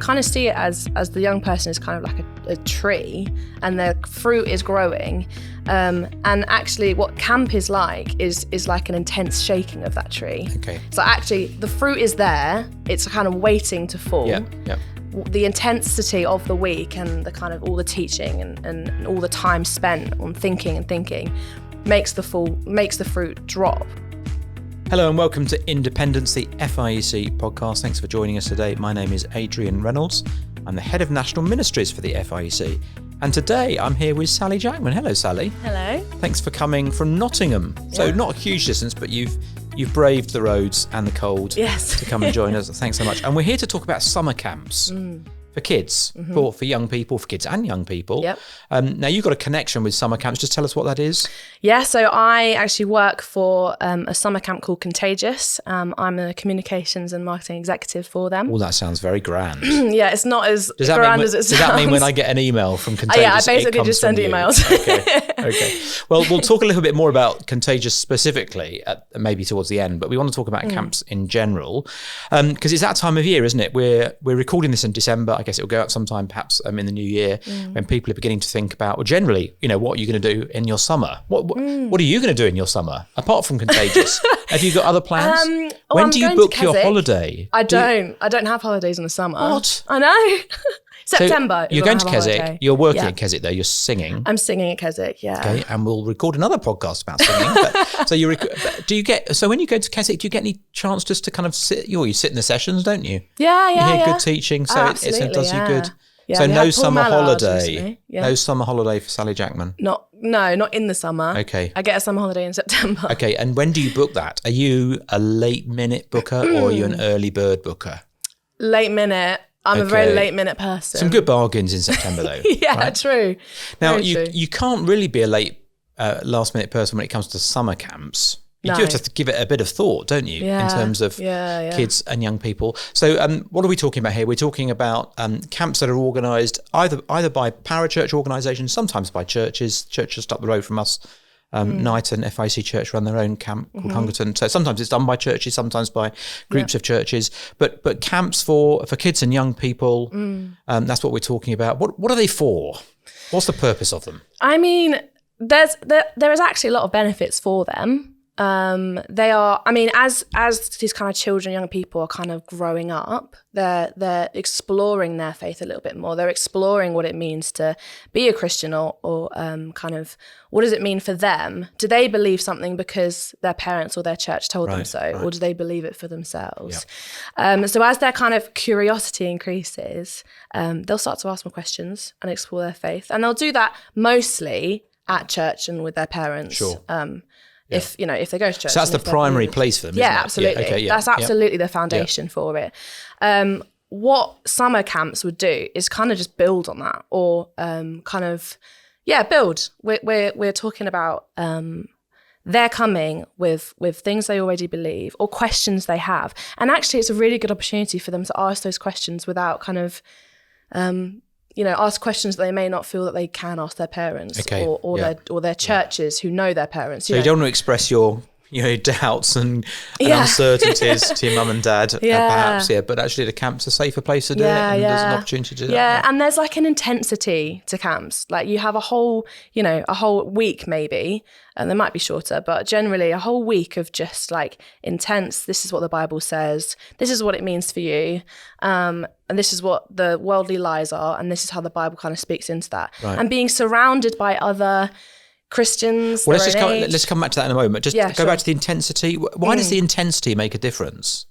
kind of see it as the young person is kind of like a tree, and the fruit is growing. And actually what camp is like an intense shaking of that tree. Okay. So actually the fruit is there, it's kind of waiting to fall. Yeah. The intensity of the week and the kind of all the teaching and all the time spent on thinking makes the fruit drop. Hello and welcome to Independence, the FIEC podcast. Thanks for joining us today. My name is Adrian Reynolds. I'm the Head of National Ministries for the FIEC. And today I'm here with Sally Jackman. Hello, Sally. Hello. Thanks for coming from Nottingham. Yeah. So not a huge distance, but you've braved the roads and the cold to come and join us. Thanks so much. And we're here to talk about summer camps. For kids, for young people, for kids and young people. Yep. Now, you've got a connection with summer camps. Just tell us what that is. Yeah, so I actually work for a summer camp called Contagious. I'm a communications and marketing executive for them. Well, that sounds very grand. Yeah, it's not as grand as it sounds. Does that mean when I get an email from Contagious, yeah, I basically just send emails. Okay. Well, we'll talk a little bit more about Contagious specifically, maybe towards the end, but we want to talk about camps in general, because it's that time of year, isn't it? We're recording this in December. I guess it'll go out sometime perhaps in the new year when people are beginning to think about, well, generally, what are you going to do in your summer? What are you going to do in your summer apart from Contagious? Have you got other plans? When do you book your holiday? I don't have holidays in the summer. What? I know. September. So you're going to Keswick. You're working at Keswick though. You're singing. I'm singing at Keswick. Yeah. Okay, and we'll record another podcast about singing. So when you go to Keswick, do you get any chance just to kind of sit? You sit in the sessions, don't you? Yeah. You hear good teaching, so it does you good. Yeah, so no summer holiday. Yeah. No summer holiday for Sally Jackman. Not in the summer. Okay. I get a summer holiday in September. Okay, and when do you book that? Are you a late minute booker or are you an early bird booker? Late minute. I'm a very late minute person. Some good bargains in September though. Yeah, right? True. Now you can't really be a late last minute person when it comes to summer camps. You do have to give it a bit of thought, don't you, in terms of kids and young people. So what are we talking about here? We're talking about camps that are organised either by parachurch organisations, sometimes by churches just up the road from us. Knight and FIEC Church run their own camp called Hungerton. So sometimes it's done by churches, sometimes by groups of churches. But camps for kids and young people, that's what we're talking about. What are they for? What's the purpose of them? I mean, there is actually a lot of benefits for them. They are, I mean, as these kind of children, young people are kind of growing up, they're exploring their faith a little bit more. They're exploring what it means to be a Christian or kind of, what does it mean for them? Do they believe something because their parents or their church told them so, or do they believe it for themselves? Yeah. So as their kind of curiosity increases, they'll start to ask more questions and explore their faith. And they'll do that mostly at church and with their parents. Sure. If they go to church. So that's the primary place for them, isn't it? Absolutely. Okay, that's absolutely the foundation for it. What summer camps would do is kind of just build on that, or build. We're talking about they're coming with things they already believe or questions they have. And actually it's a really good opportunity for them to ask those questions without kind of ask questions that they may not feel that they can ask their parents or their churches who know their parents. So you don't want to express your doubts and uncertainties to your mum and dad, perhaps, but actually the camp's a safer place to do it, and there's an opportunity to do that. Yeah, and there's like an intensity to camps. Like you have a whole week maybe, and they might be shorter, but generally a whole week of just like intense, this is what the Bible says, this is what it means for you, and this is what the worldly lies are, and this is how the Bible kind of speaks into that. Right. And being surrounded by other Christians. Well, let's come back to that in a moment. Just go back to the intensity. Why does the intensity make a difference?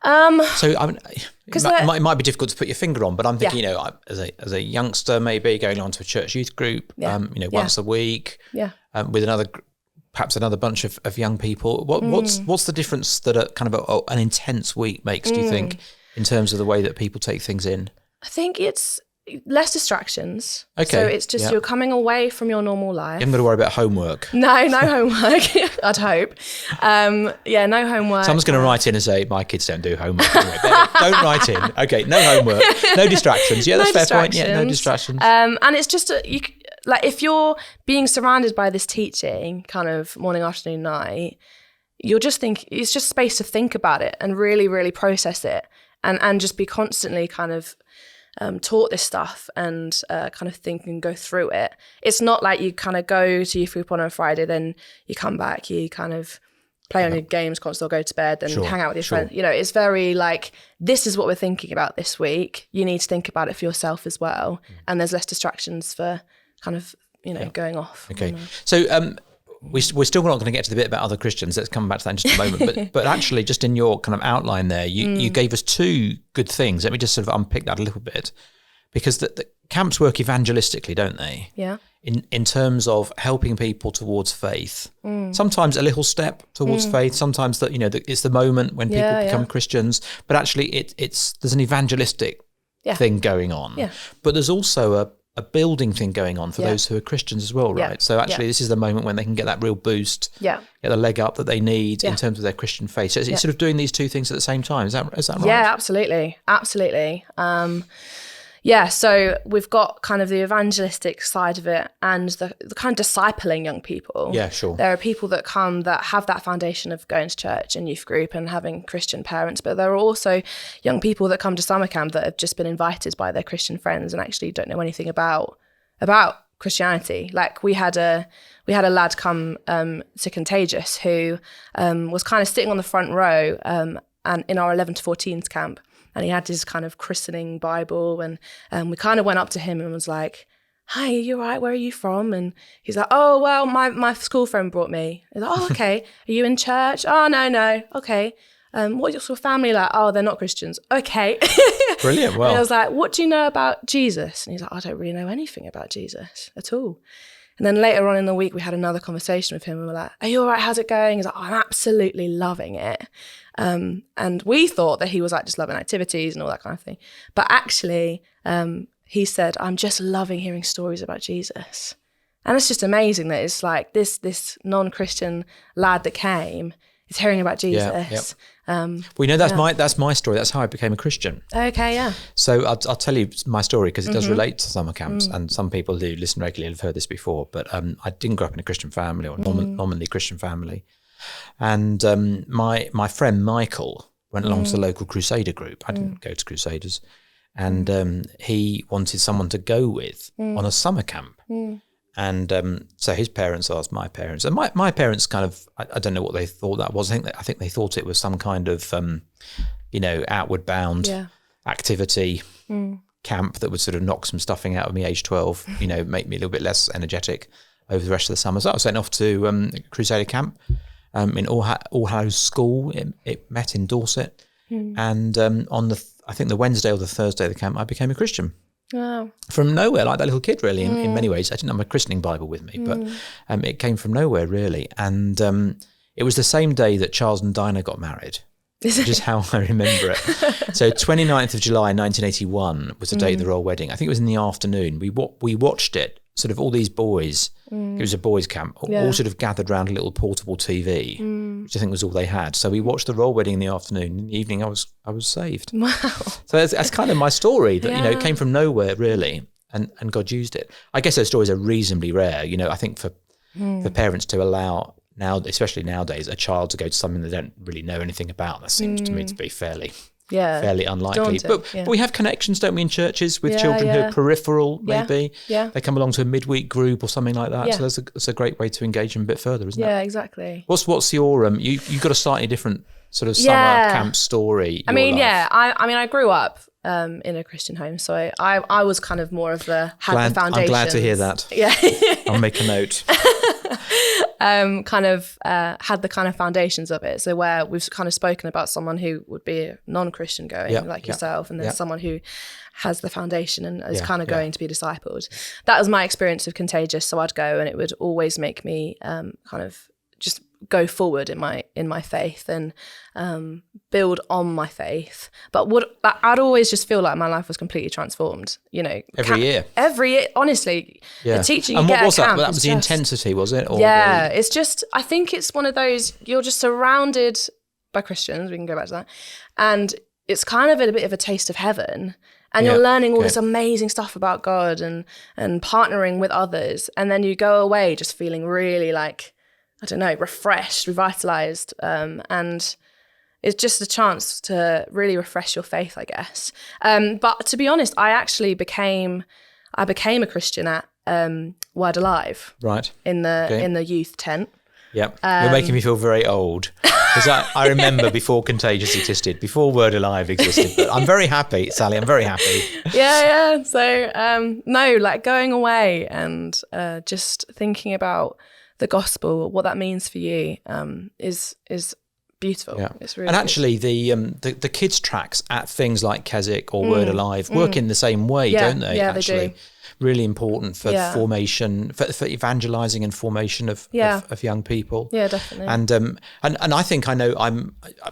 So it might be difficult to put your finger on, but I'm thinking, as a youngster, maybe going on to a church youth group, once a week, with perhaps another bunch of young people. What's the difference that a kind of an intense week makes? Do you think, in terms of the way that people take things in? I think it's less distractions. Okay. So it's just you're coming away from your normal life. You haven't got to worry about homework. No homework. I'd hope. No homework. Someone's going to write in and say, my kids don't do homework. Anyway. Don't write in. Okay, no homework. No distractions. Yeah, that's fair point. Yeah, no distractions. And it's just, if you're being surrounded by this teaching kind of morning, afternoon, night, you'll just think, it's just space to think about it and really, really process it. and just be constantly kind of taught this stuff and kind of think and go through it. It's not like you kind of go to youth group on a Friday, then you come back, you kind of play on your games constantly, go to bed, then hang out with your friends. You know, it's very like, this is what we're thinking about this week. You need to think about it for yourself as well. And there's less distractions for kind of, you know, going off. Okay. So we're still not going to get to the bit about other Christians. Let's come back to that in just a moment. But actually, just in your kind of outline there, you gave us two good things. Let me just sort of unpick that a little bit, because the camps work evangelistically, don't they? Yeah. In terms of helping people towards faith. Sometimes a little step towards faith. Sometimes that, you know, it's the moment when people become Christians. But actually, there's an evangelistic thing going on. Yeah. But there's also a building thing going on for those who are Christians as well, right? So actually this is the moment when they can get that real boost, get the leg up that they need in terms of their Christian faith. So it's sort of doing these two things at the same time. Is that right? Yeah, absolutely. So we've got kind of the evangelistic side of it and the kind of discipling young people. Yeah, sure. There are people that come that have that foundation of going to church and youth group and having Christian parents, but there are also young people that come to summer camp that have just been invited by their Christian friends and actually don't know anything about Christianity. Like we had a lad come to Contagious who was kind of sitting on the front row and in our 11 to 14s camp. And he had his kind of christening Bible, and we kind of went up to him and was like, "Hi, are you all right? Where are you from?" And he's like, "Oh, well, my school friend brought me." He's like, "Oh, okay. Are you in church?" "Oh, no. Okay. What's your sort of family like?" "Oh, they're not Christians." "Okay." Brilliant. Well, and I was like, "What do you know about Jesus?" And he's like, "I don't really know anything about Jesus at all." And then later on in the week, we had another conversation with him and we're like, "Are you all right? How's it going?" He's like, "Oh, I'm absolutely loving it." And we thought that he was like just loving activities and all that kind of thing. But actually, he said, "I'm just loving hearing stories about Jesus." And it's just amazing that it's like this non-Christian lad that came is hearing about Jesus. Well, you know, that's my story. That's how I became a Christian. Okay, yeah. So I'll tell you my story because it does relate to summer camps, and some people who listen regularly have heard this before. But I didn't grow up in a Christian family or nominally Christian family, and my friend Michael went along to the local Crusader group. I didn't go to Crusaders, and he wanted someone to go with on a summer camp. And so his parents asked my parents, and my parents kind of, I don't know what they thought that was. I think they thought it was some kind of, outward bound activity camp that would sort of knock some stuffing out of me age 12, make me a little bit less energetic over the rest of the summer. So I was sent off to Crusader camp in All Hallows School. It met in Dorset. And on the Wednesday or the Thursday of the camp, I became a Christian. Wow. From nowhere, like that little kid, really, in many ways. I didn't have my christening Bible with me, but it came from nowhere, really. And it was the same day that Charles and Dinah got married, which is how I remember it. So 29th of July, 1981 was the date of the royal wedding. I think it was in the afternoon. We watched it, sort of all these boys, it was a boys' camp, all sort of gathered around a little portable TV, which I think was all they had. So we watched the royal wedding in the afternoon. In the evening, I was saved. Wow. So that's kind of my story, that, it came from nowhere, really, and God used it. I guess those stories are reasonably rare. I think for parents to allow, now, especially nowadays, a child to go to something they don't really know anything about, that seems to me to be fairly unlikely. Daunting, but we have connections, don't we, in churches with children who are peripheral, maybe. Yeah. They come along to a midweek group or something like that. Yeah. So that's a great way to engage them a bit further, isn't it? Yeah, exactly. What's your you've got a slightly different sort of summer camp story? I grew up in a Christian home, so I was kind of more of the foundations. I'm glad to hear that. Yeah. I'll make a note. Kind of had the kind of foundations of it. So where we've kind of spoken about someone who would be a non-Christian going yourself, and then someone who has the foundation and is kind of going to be discipled. That was my experience of Contagious. So I'd go and it would always make me kind of just go forward in my faith and build on my faith. But I'd always just feel like my life was completely transformed. Every year, honestly. Yeah. The teaching you get at camp. That was the intensity, was it? It's just, I think it's one of those, you're just surrounded by Christians. We can go back to that, and it's kind of a bit of a taste of heaven. And you're learning all this amazing stuff about God and partnering with others, and then you go away just feeling really like, I don't know, refreshed, revitalized. And It's just a chance to really refresh your faith, I guess. But to be honest, I actually became a Christian at Word Alive, right? In the youth tent. Yep, you're making me feel very old, because I remember before Contagious existed, before Word Alive existed. But I'm very happy, Sally. I'm very happy. Yeah. So no, like going away and just thinking about the gospel, what that means for you, is beautiful. Yeah. It's really and actually the kids tracks at things like Keswick or Word Alive work in the same way, don't they? Yeah, actually. they do. Really important for formation, for evangelizing and formation of young people. Yeah, definitely. And I think I know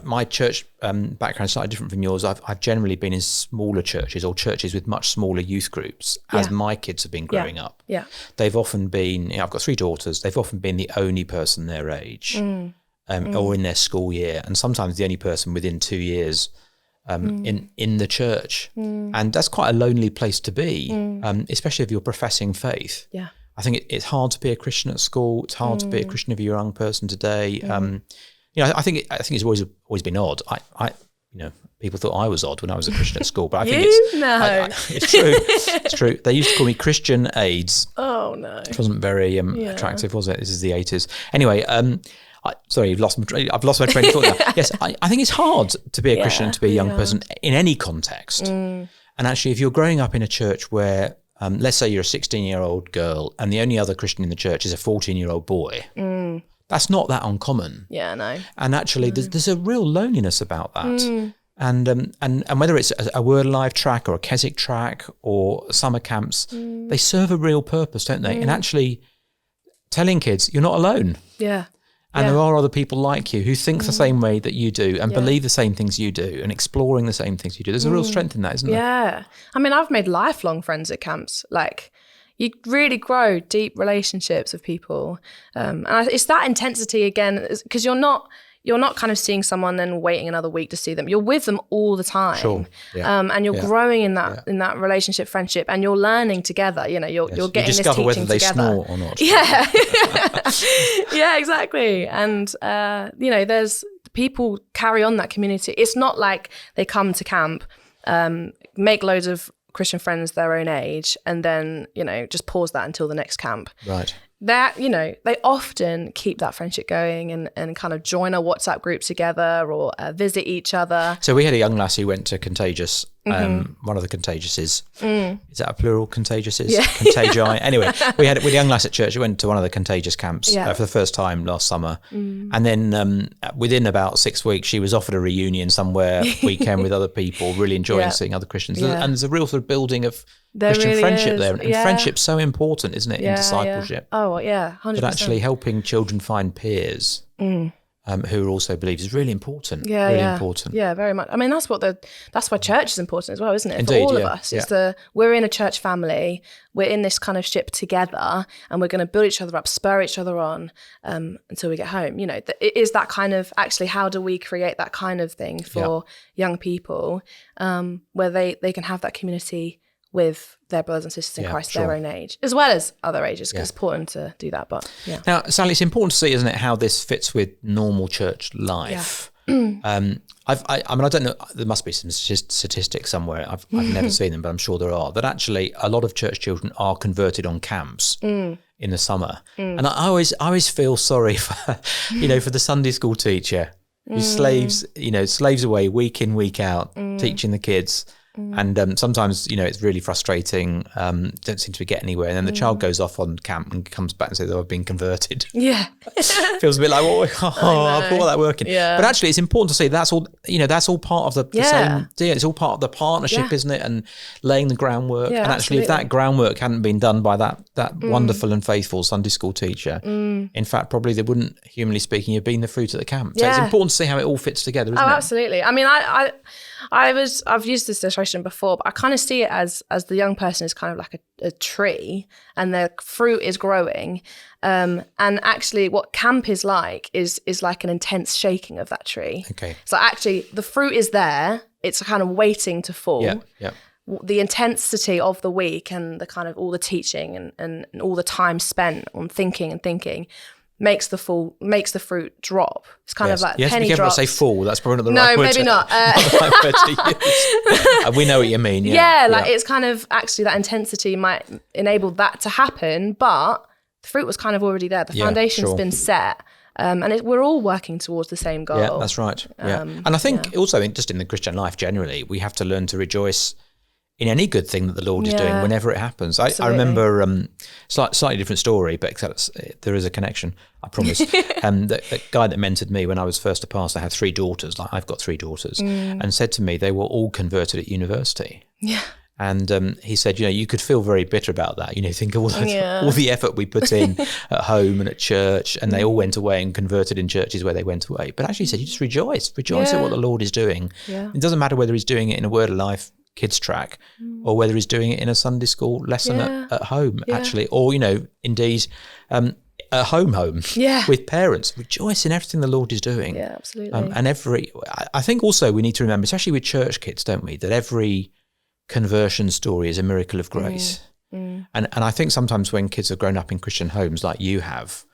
my church background is slightly different from yours. I've generally been in smaller churches or churches with much smaller youth groups as my kids have been growing up. Yeah. They've often been, I've got 3 daughters, they've often been the only person their age or in their school year, and sometimes the only person within 2 years in the church. And that's quite a lonely place to be, especially if you're professing faith. Yeah. I think it's hard to be a Christian at school. It's hard to be a Christian if you're a young person today. I think it's always been odd. I people thought I was odd when I was a Christian at school, but I think it's true. It's true. They used to call me Christian AIDS. Oh no, it wasn't very attractive, was it? This is the 80s. Anyway, I've lost my train of thought now. Yes, I think it's hard to be a Christian, to be a young person in any context. And actually, if you're growing up in a church where, let's say you're a 16-year-old girl and the only other Christian in the church is a 14-year-old boy, that's not that uncommon. Yeah, no. And actually, there's a real loneliness about that. And whether it's a Word Alive track or a Keswick track or summer camps, they serve a real purpose, don't they? And actually, telling kids, you're not alone. Yeah. And there are other people like you who think the same way that you do and believe the same things you do and exploring the same things you do. There's a real strength in that, isn't there? Yeah. I mean, I've made lifelong friends at camps. Like, you really grow deep relationships with people. And it's that intensity again, because you're not kind of seeing someone then waiting another week to see them. You're with them all the time. Sure. Yeah. And you're growing in that relationship, friendship, and you're learning together. You know, you're getting this teaching together. You discover whether they snore or not. Yeah. Yeah, exactly. And, there's people carry on that community. It's not like they come to camp, make loads of Christian friends their own age, and then, just pause that until the next camp. Right. That, they often keep that friendship going and kind of join a WhatsApp group together or visit each other. So we had a young lass who went to Contagious, one of the Contagiouses. Is that a plural, Contagiouses? Yeah. Contagii. Anyway, we had a young lass at church who went to one of the Contagious camps for the first time last summer. And then within about 6 weeks, she was offered a reunion somewhere weekend with other people, really enjoying seeing other Christians. And there's a real sort of building of Christian really friendship is. there. And friendship's so important, isn't it, in discipleship? Yeah. Oh, yeah, 100%. But actually helping children find peers who also believe is really important. Important. Yeah, very much. I mean, that's why church is important as well, isn't it? Indeed, for all of us. It's we're in a church family, we're in this kind of ship together, and we're going to build each other up, spur each other on until we get home. It is that kind of, actually, how do we create that kind of thing for young people where they can have that community with their brothers and sisters in Christ, their own age, as well as other ages, because it's important to do that. But now, Sally, it's important to see, isn't it, how this fits with normal church life. I mean, I don't know, there must be some statistics somewhere. I've never seen them, but I'm sure there are, that actually a lot of church children are converted on camps in the summer. And I always feel sorry for, for the Sunday school teacher who slaves away week in, week out, teaching the kids. And sometimes, it's really frustrating, don't seem to get anywhere. And then the child goes off on camp and comes back and says, I've been converted. Yeah. Feels a bit like, I put all that work in. Yeah. But actually, it's important to see that's all part of the same deal. It's all part of the partnership, isn't it? And laying the groundwork. Yeah, and actually, if that groundwork hadn't been done by that wonderful and faithful Sunday school teacher, in fact, probably they wouldn't, humanly speaking, have been the fruit at the camp. So it's important to see how it all fits together, isn't it? Oh, absolutely. I mean, I've used this illustration before, but I kind of see it as the young person is kind of like a tree, and the fruit is growing. And actually, what camp is like is like an intense shaking of that tree. Okay. So actually, the fruit is there; it's kind of waiting to fall. Yeah. The intensity of the week and the kind of all the teaching and all the time spent on thinking. makes the fruit drop. It's kind of like you have to be careful not to say fall. That's probably not the right word. No, maybe not. Not the right word to use. We know what you mean. It's kind of actually that intensity might enable that to happen, but the fruit was kind of already there. The foundation's been set. And we're all working towards the same goal. Yeah, that's right. And I think also just in the Christian life generally, we have to learn to rejoice in any good thing that the Lord is doing whenever it happens. I remember slightly different story, but there is a connection, I promise. The guy that mentored me when I was first a pastor had 3 daughters, like I've got 3 daughters, and said to me they were all converted at university. Yeah. And he said, you could feel very bitter about that. Think of all the effort we put in at home and at church, and they all went away and converted in churches where they went away. But actually he said, you just rejoice at what the Lord is doing. Yeah. It doesn't matter whether he's doing it in a Word of Life kids track or whether he's doing it in a Sunday school lesson at home, actually, or, indeed, at home with parents. Rejoice in everything the Lord is doing. Yeah, absolutely. And I think also we need to remember, especially with church kids, don't we, that every conversion story is a miracle of grace. And I think sometimes when kids have grown up in Christian homes like you have,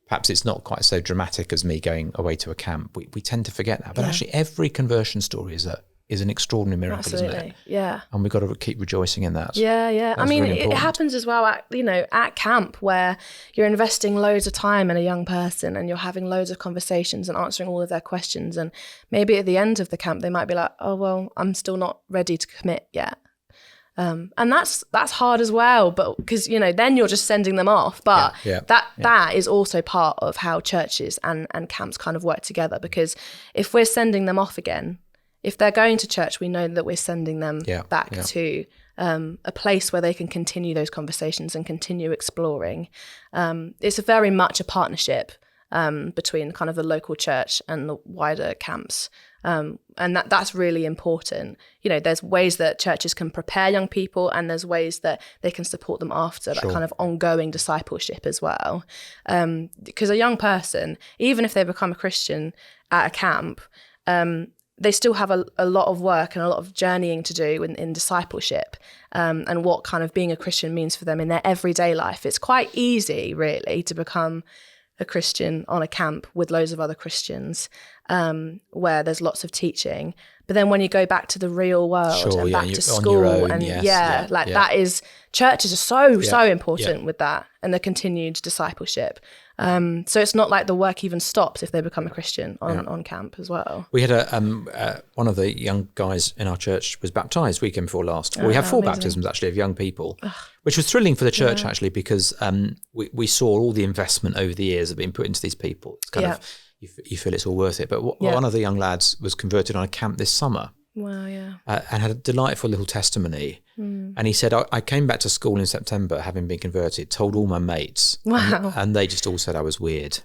perhaps it's not quite so dramatic as me going away to a camp. We tend to forget that. But actually every conversion story is an extraordinary miracle, isn't it? Yeah. And we've got to keep rejoicing in that. Yeah. I mean, really it happens as well at camp, where you're investing loads of time in a young person and you're having loads of conversations and answering all of their questions. And maybe at the end of the camp, they might be like, oh, well, I'm still not ready to commit yet. And that's hard as well, but because, then you're just sending them off. But that is also part of how churches and camps kind of work together, because if we're sending them off again, if they're going to church, we know that we're sending them back to a place where they can continue those conversations and continue exploring. It's very much a partnership between kind of the local church and the wider camps. And that's really important. There's ways that churches can prepare young people, and there's ways that they can support them after that kind of ongoing discipleship as well. Because a young person, even if they become a Christian at a camp, they still have a lot of work and a lot of journeying to do in discipleship, and what kind of being a Christian means for them in their everyday life. It's quite easy, really, to become a Christian on a camp with loads of other Christians, where there's lots of teaching. But then when you go back to the real world and back to school, own, that is, churches are so important with that and the continued discipleship. So it's not like the work even stops if they become a Christian on camp as well. We had one of the young guys in our church was baptised weekend before last. We had 4 baptisms actually of young people, which was thrilling for the church actually, because we saw all the investment over the years that have been put into these people. It's kind of, you feel it's all worth it. But one of the young lads was converted on a camp this summer. Wow, yeah. And had a delightful little testimony. And he said, I came back to school in September, having been converted, told all my mates. Wow. And they just all said I was weird.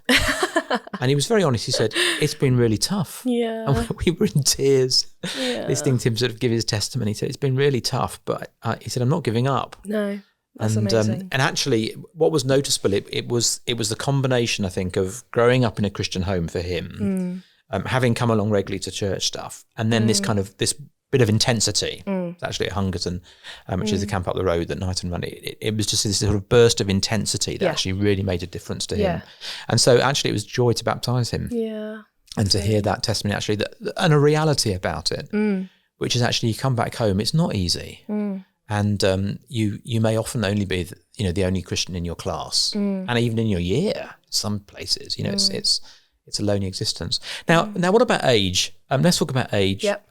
And he was very honest. He said, it's been really tough. Yeah. And we were in tears listening to him sort of give his testimony. He said, it's been really tough, but he said, I'm not giving up. No, that's amazing. And actually, what was noticeable, it was the combination, I think, of growing up in a Christian home for him, having come along regularly to church stuff, and then this bit of intensity. It's actually at Hungerton, which is the camp up the road that Night and Run. It was just this sort of burst of intensity that actually really made a difference to him. And so actually it was joy to baptise him. Yeah. And to hear that testimony actually, and a reality about it, which is actually you come back home, it's not easy. And you may often only be the only Christian in your class, and even in your year, some places, it's a lonely existence. Now, what about age? Let's talk about age. Yep.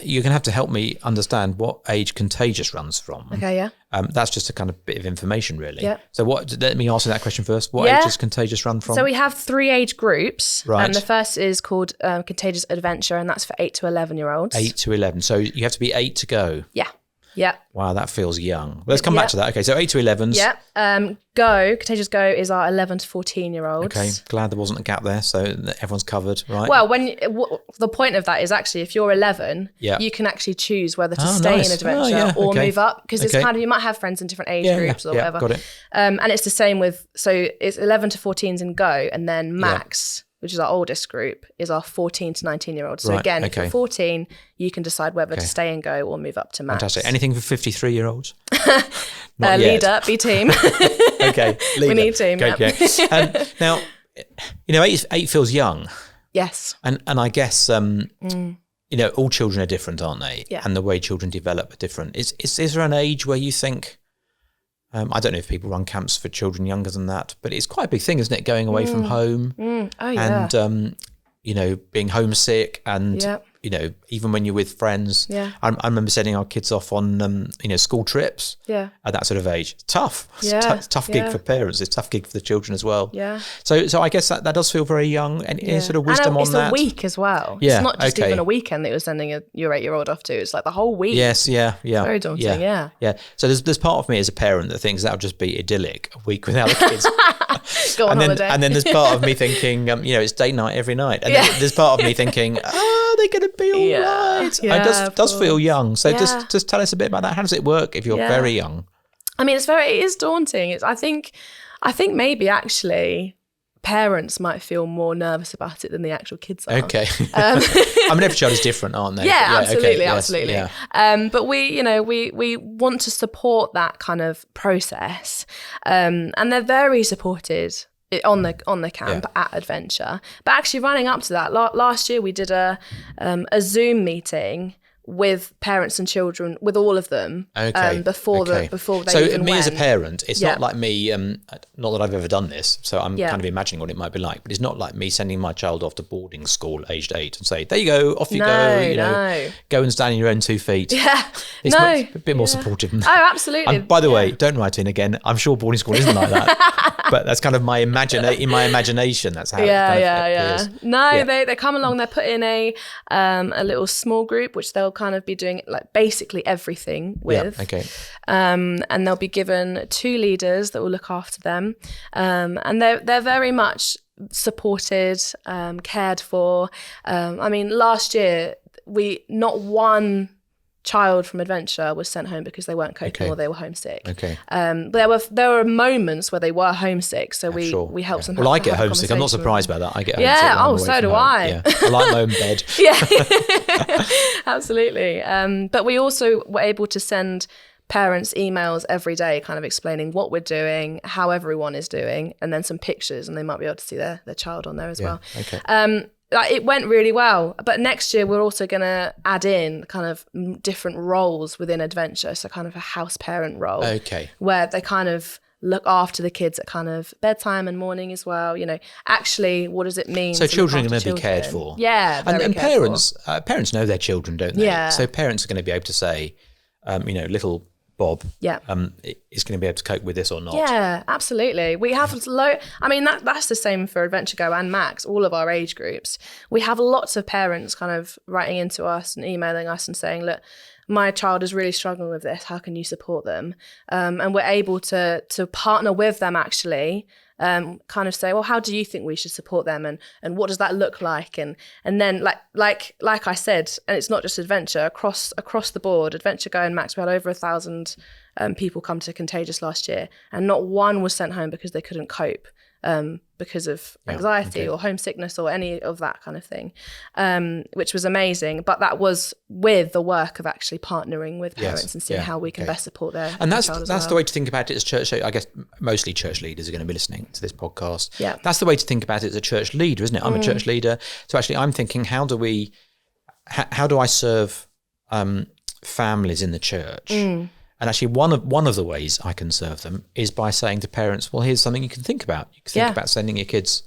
You're going to have to help me understand what age Contagious runs from. Okay, yeah. That's just a kind of bit of information, really. Yep. So let me answer that question first. What age does Contagious run from? So we have 3 age groups. Right. And the first is called Contagious Adventure, and that's for 8 to 11-year-olds. 8 to 11. So you have to be 8 to go. Yeah. Yeah. Wow, that feels young. Well, let's come back to that. Okay, so 8 to 11s. Yeah. Contagious Go is our 11 to 14-year-olds. Okay, glad there wasn't a gap there, so everyone's covered, right? Well, the point of that is actually if you're 11, you can actually choose whether to stay in Adventure or move up, because it's kind of, you might have friends in different age groups or whatever. Got it. And it's the same with, so it's 11 to 14s in Go, and then max which is our oldest group, is our 14 to 19-year-olds. So again, if you're 14, you can decide whether to stay and go or move up to max. Fantastic. Anything for 53-year-olds? Leader, be team. Okay, leader. We need team. Okay. Now, 8 feels young. Yes. And I guess, all children are different, aren't they? Yeah. And the way children develop are different. Is there an age where you think, I don't know if people run camps for children younger than that, but it's quite a big thing, isn't it? Going away from home and, being homesick and, even when you're with friends. Yeah. I remember sending our kids off on, school trips at that sort of age. Tough. It's tough gig for parents. It's a tough gig for the children as well. Yeah. So I guess that does feel very young. And any sort of wisdom on that? It's a week as well. Yeah. It's not just even a weekend that you're sending your 8-year-old off to. It's like the whole week. Yes, yeah. Very daunting, yeah. So there's part of me as a parent that thinks that would just be idyllic, a week without the kids. Go on holiday. And then there's part of me thinking, it's date night every night. And then there's part of me thinking, are they going to be all right? It does feel young. So just tell us a bit about that. How does it work if you're very young? I mean, it is daunting. I think maybe actually parents might feel more nervous about it than the actual kids are. Okay. I mean, every child is different, aren't they? Yeah, absolutely, absolutely. Yeah. But we want to support that kind of process, and they're very supported on the camp at Adventure. But actually, running up to that, last year we did a Zoom meeting with parents and children, with all of them, before they so even me went. as a parent, it's not like me, not that I've ever done this, so I'm kind of imagining what it might be like, but it's not like me sending my child off to boarding school aged 8 and say, there you go, off you go, go and stand on your own 2 feet. Yeah, it's a bit more supportive than that. Oh, absolutely. And by the way, don't write in again, I'm sure boarding school isn't like that, but that's kind of in my imagination, that's how it appears. No, they come along, they're put in a little small group, which they'll kind of be doing like basically everything with. And they'll be given 2 leaders that will look after them, and they're very much supported, cared for. I mean, last year not one child from Adventure was sent home because they weren't coping or they were homesick. There were moments where they were homesick, so we helped them. Well, I get homesick. I'm not surprised by that. I get homesick. Yeah. Oh, so do I. Yeah. I like my own bed. Yeah. Absolutely. But we also were able to send parents emails every day kind of explaining what we're doing, how everyone is doing, and then some pictures, and they might be able to see their child on there as well. It went really well, but next year we're also going to add in kind of different roles within Adventure, so kind of a house parent role, where they kind of look after the kids at kind of bedtime and morning as well. Actually, what does it mean? So children are going to be cared for. Yeah, and parents know their children, don't they? Yeah. So parents are going to be able to say, little Bob is going to be able to cope with this or not. Yeah, absolutely. We have that's the same for Adventure Go and Max, all of our age groups. We have lots of parents kind of writing into us and emailing us and saying, look, my child is really struggling with this. How can you support them? And we're able to partner with them actually, kind of say, well, how do you think we should support them, and what does that look like? And then like I said, and it's not just Adventure, across the board, Adventure Go and Max, we had over 1,000 people come to Contagious last year, and not one was sent home because they couldn't cope, because of anxiety or homesickness or any of that kind of thing, which was amazing. But that was with the work of actually partnering with parents and seeing how we can best support their and that's child as the way to think about it as church. I guess mostly church leaders are going to be listening to this podcast. Yeah, that's the way to think about it as a church leader, isn't it? I'm a church leader, so actually I'm thinking, how do I serve families in the church? And actually, one of the ways I can serve them is by saying to parents, well, here's something you can think about. You can think about sending your kids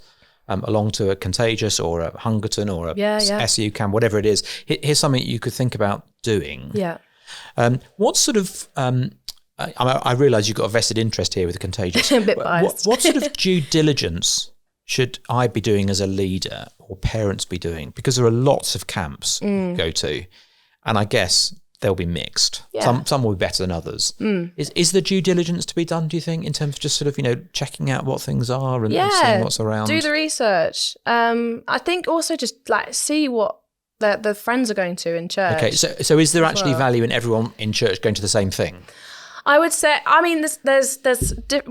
along to a Contagious or a Hungerton or a SU camp, whatever it is. Here's something you could think about doing. Yeah. What sort of, I realise you've got a vested interest here with the Contagious. A bit biased. What sort of due diligence should I be doing as a leader or parents be doing? Because there are lots of camps you go to, and I guess they'll be mixed. Yeah. Some will be better than others. Is there due diligence to be done, do you think, in terms of just sort of, checking out what things are and seeing what's around? Do the research. I think also just see what the friends are going to in church. Okay, so is there actually value in everyone in church going to the same thing? I would say, I mean, there's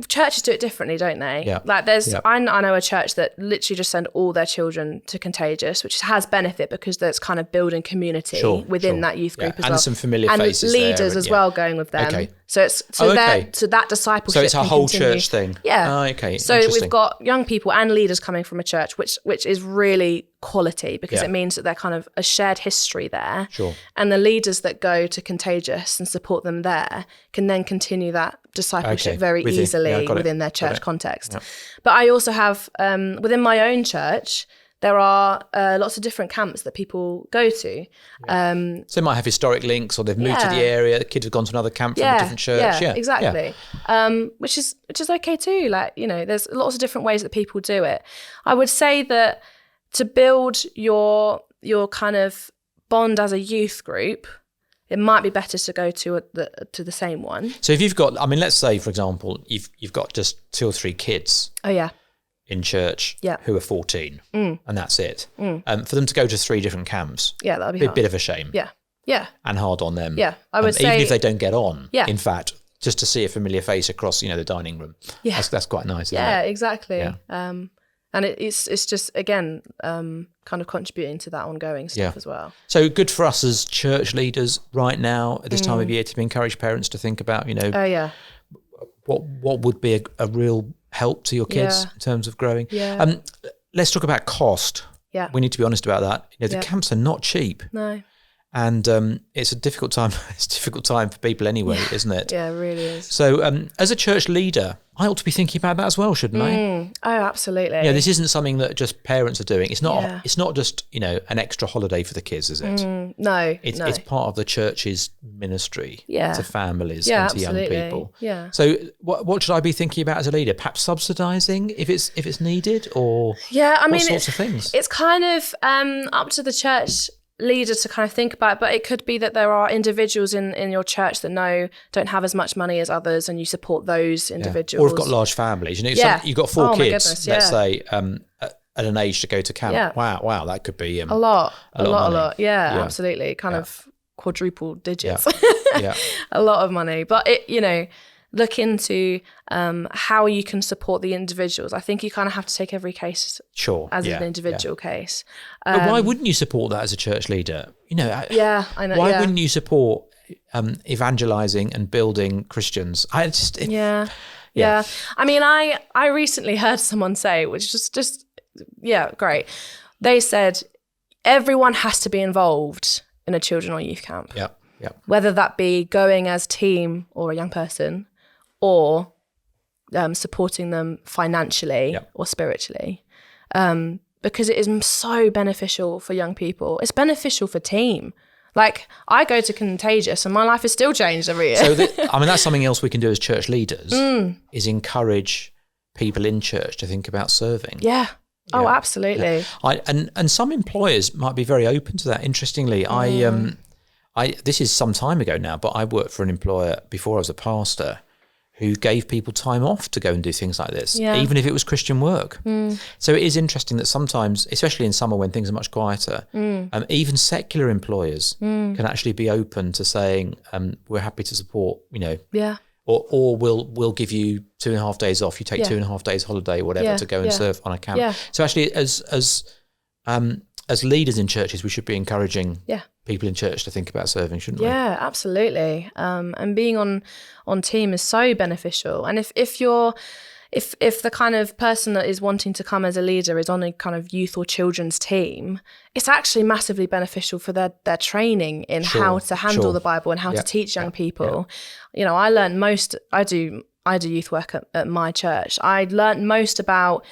churches do it differently, don't they? Yeah. Like I know a church that literally just send all their children to Contagious, which has benefit because there's kind of building community within that youth group as well. And some familiar faces and leaders there, as well going with them. Okay. So that discipleship. So it's a whole continue. church thing. Yeah. Oh, okay. So we've got young people and leaders coming from a church, which is really quality because it means that they're kind of a shared history there. Sure. And the leaders that go to Contagious and support them there can then continue that discipleship very easily within their church context. Yeah. But I also have, within my own church, there are lots of different camps that people go to. Yeah. So they might have historic links, or they've moved to the area. The kids have gone to another camp from a different church. Yeah, exactly. Yeah. Which is okay too. Like, there's lots of different ways that people do it. I would say that to build your kind of bond as a youth group, it might be better to go to the same one. So if you've got, I mean, let's say for example, you've got just 2 or 3 kids. Oh yeah. In church who are 14 and that's it. For them to go to 3 different camps, that'll be a bit of a shame. Yeah. And hard on them. Yeah, I would say, even if they don't get on, in fact, just to see a familiar face across, the dining room. Yeah. That's quite nice, isn't it? Exactly. Yeah. And it's just, again, kind of contributing to that ongoing stuff as well. So good for us as church leaders right now at this time of year to encourage parents to think about, what would be a real help to your kids in terms of growing. Yeah. Let's talk about cost. Yeah. We need to be honest about that. The camps are not cheap. No. And it's a difficult time. It's a difficult time for people anyway, isn't it? Yeah, it really is. So as a church leader, I ought to be thinking about that as well, shouldn't I? Oh, absolutely. Yeah, this isn't something that just parents are doing. It's not. It's not just an extra holiday for the kids, is it? No, it's part of the church's ministry to families and to young people. Yeah. So what should I be thinking about as a leader? Perhaps subsidising if it's needed, or what sorts of things? It's kind of up to the church leader to kind of think about, but it could be that there are individuals in your church that don't have as much money as others, and you support those individuals. Or have got large families. You've got 4 kids, let's say, at an age to go to camp. Yeah. Wow, that could be a lot. Yeah, absolutely. Kind of quadruple digits. Yeah. A lot of money. But look into how you can support the individuals. I think you kind of have to take every case as an individual case. But why wouldn't you support that as a church leader? I know. Why wouldn't you support evangelizing and building Christians? Yeah. I mean, I recently heard someone say, which is just great. They said everyone has to be involved in a children or youth camp. Yeah. Whether that be going as team or a young person, or supporting them financially or spiritually, because it is so beneficial for young people. It's beneficial for team. Like, I go to Contagious and my life is still changed every year. So, that's something else we can do as church leaders, is encourage people in church to think about serving. Yeah. Oh, absolutely. Yeah. And some employers might be very open to that. Interestingly, this is some time ago now, but I worked for an employer before I was a pastor who gave people time off to go and do things like this, even if it was Christian work. So it is interesting that sometimes, especially in summer when things are much quieter, even secular employers can actually be open to saying, we're happy to support, or we'll give you 2.5 days off. You take 2.5 days holiday or whatever to go and serve on a camp. Yeah. So actually, as leaders in churches, we should be encouraging people in church to think about serving, shouldn't we? Yeah, absolutely. And being on team is so beneficial. And if the kind of person that is wanting to come as a leader is on a kind of youth or children's team, it's actually massively beneficial for their training in how to handle the Bible and how to teach young people. Yeah. I learned most. I do youth work at my church. I learned most about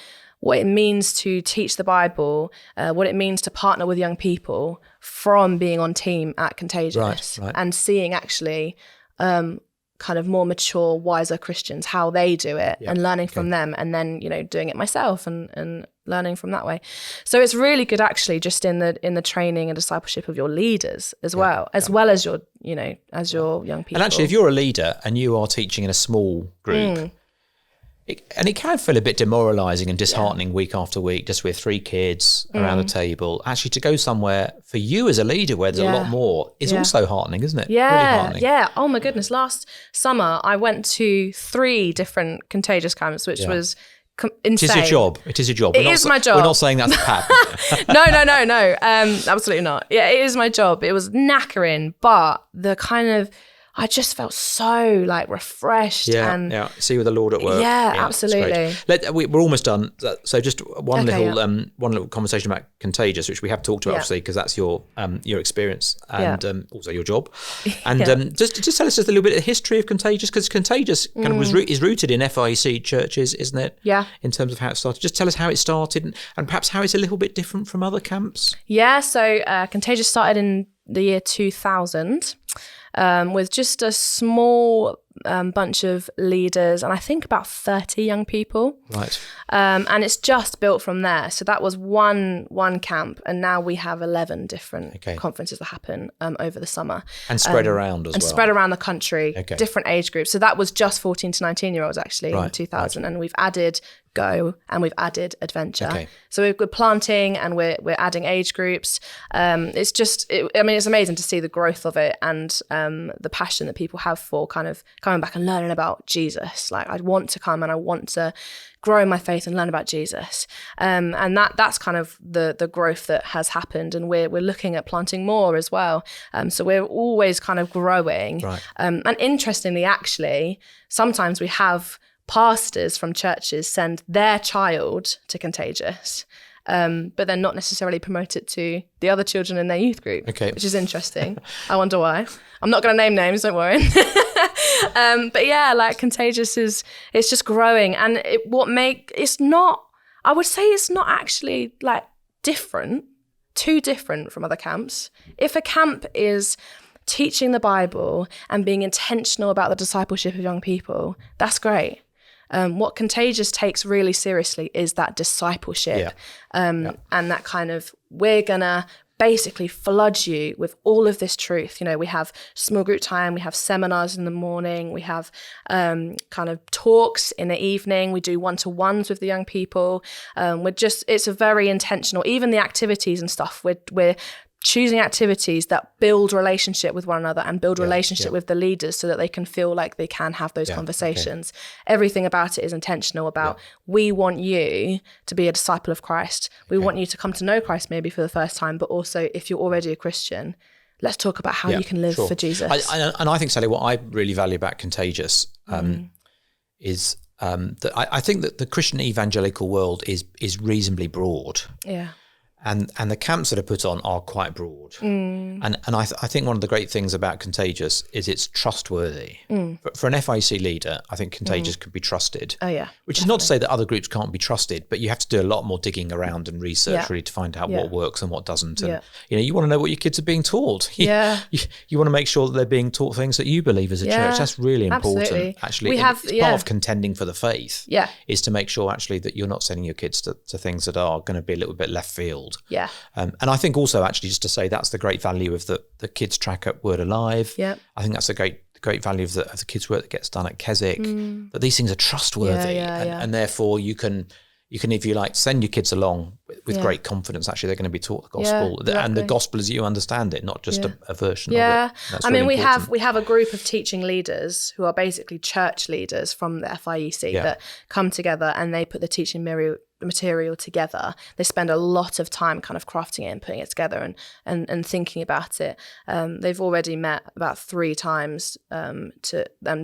what it means to teach the Bible, what it means to partner with young people from being on team at Contagious, right. And seeing actually kind of more mature, wiser Christians, how they do it, and learning from them, and then, doing it myself and learning from that way. So it's really good actually just in the training and discipleship of your leaders as well as your, as your young people. And actually, if you're a leader and you are teaching in a small group, And it can feel a bit demoralising and disheartening week after week, just with 3 kids around the table. Actually, to go somewhere for you as a leader where there's a lot more is also heartening, isn't it? Yeah, really heartening. Yeah. Oh my goodness. Last summer, I went to 3 different Contagious camps, which was insane. It is your job. It is your job. It is my job. We're not saying that's pat. No. Absolutely not. Yeah, it is my job. It was knackering, but the kind of, I just felt so like refreshed. See with the Lord at work. Yeah, absolutely. We're almost done. So just one little conversation about Contagious, which we have talked about, obviously, because that's your experience and also your job. And just tell us just a little bit of the history of Contagious, because Contagious kind of is rooted in FIEC churches, isn't it? Yeah. In terms of how it started. Just tell us how it started and perhaps how it's a little bit different from other camps. Yeah. So Contagious started in the year 2000. With just a small bunch of leaders and I think about 30 young people. Right. And it's just built from there. So that was one camp, and now we have 11 different conferences that happen over the summer. And spread around as well. And spread around the country, different age groups. So that was just 14 to 19-year-olds actually in 2000. And we've added Go and we've added Adventure. Okay. So we're planting and we're adding age groups. It's just, it's amazing to see the growth of it and the passion that people have for kind of coming back and learning about Jesus. Like, I want to come and I want to grow in my faith and learn about Jesus. And that's kind of the growth that has happened. And we're looking at planting more as well. So we're always kind of growing. Right. And interestingly, actually, sometimes we have pastors from churches send their child to Contagious, but then not necessarily promote it to the other children in their youth group, which is interesting. I wonder why. I'm not going to name names, don't worry. But yeah, like Contagious it's just growing, and I would say it's not actually like too different from other camps. If a camp is teaching the Bible and being intentional about the discipleship of young people, that's great. What Contagious takes really seriously is that discipleship and that kind of, we're going to basically flood you with all of this truth. You know, we have small group time, we have seminars in the morning, we have kind of talks in the evening, we do one-to-ones with the young people. It's a very intentional, even the activities and stuff, we're choosing activities that build relationship with one another and build relationship with the leaders so that they can feel like they can have those conversations. Everything about it is intentional about, we want you to be a disciple of Christ. We want you to come to know Christ maybe for the first time, but also if you're already a Christian, let's talk about how you can live for Jesus. I think, Sally, what I really value about Contagious is that I think that the Christian evangelical world is reasonably broad. Yeah. And the camps that are put on are quite broad. And I think one of the great things about Contagious is it's trustworthy. For an FIEC leader, I think Contagious could be trusted. Oh, yeah. Which is not to say that other groups can't be trusted, but you have to do a lot more digging around and research really to find out what works and what doesn't. And you want to know what your kids are being taught. You want to make sure that they're being taught things that you believe as a church. That's really important. Absolutely. Actually, it's part of contending for the faith. Is to make sure actually that you're not sending your kids to things that are going to be a little bit left field. Yeah. And I think also actually just to say that's the great value of the kids track at Word Alive. Yeah. I think that's a great value of the kids work that gets done at Keswick, that these things are trustworthy and therefore you can, if you like, send your kids along with great confidence. Actually, they're going to be taught the gospel and the gospel as you understand it, not just a version of it. That's we have a group of teaching leaders who are basically church leaders from the FIEC that come together and they put the teaching material together. They spend a lot of time kind of crafting it and putting it together and thinking about it. They've already met about 3 times and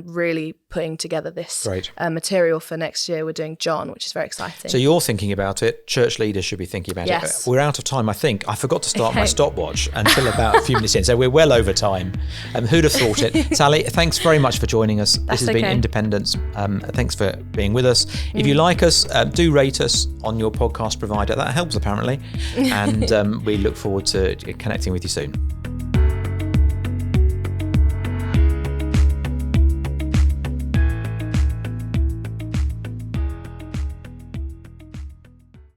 really putting together this material for next year. We're doing John, which is very exciting. So you're thinking about it. Church leaders should be thinking about it. We're out of time, I think. I forgot to start my stopwatch until about a few minutes in. So we're well over time. Who'd have thought it? Sally, thanks very much for joining us. This has been Independence. Thanks for being with us. If you like us, do rate us on your podcast provider. That helps apparently. And we look forward to connecting with you soon.